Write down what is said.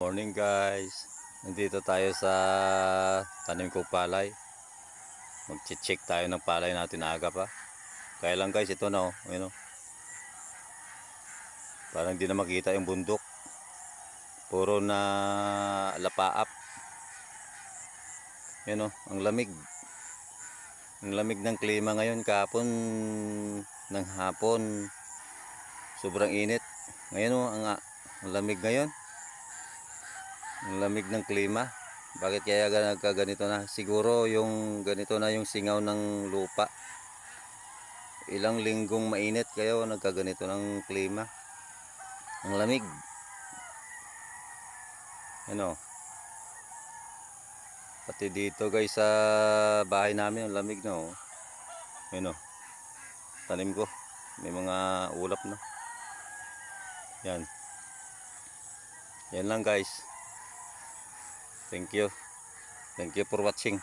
Morning guys. Nandito tayo sa tanim kong palay. Mag-check tayo ng palay natin aga pa. Kaya lang guys, ito na oh. Ayun, oh. Parang hindi na makita yung bundok. Puro na lapaap. Ayun, oh, ang lamig. Ang lamig ng klima ngayon. Kahapon ng hapon sobrang init. Ngayon oh, ang lamig ngayon. Ang lamig ng klima. Bakit kaya nagkaganito na? Siguro yung ganito na yung singaw ng lupa. Ilang linggong mainit kaya nagkaganito ng klima. Ang lamig. Ano? Pati dito guys sa bahay namin ang lamig na oh. Ano? Tanim ko. May mga ulap na. Yan. Yan lang guys. Thank you. Thank you for watching.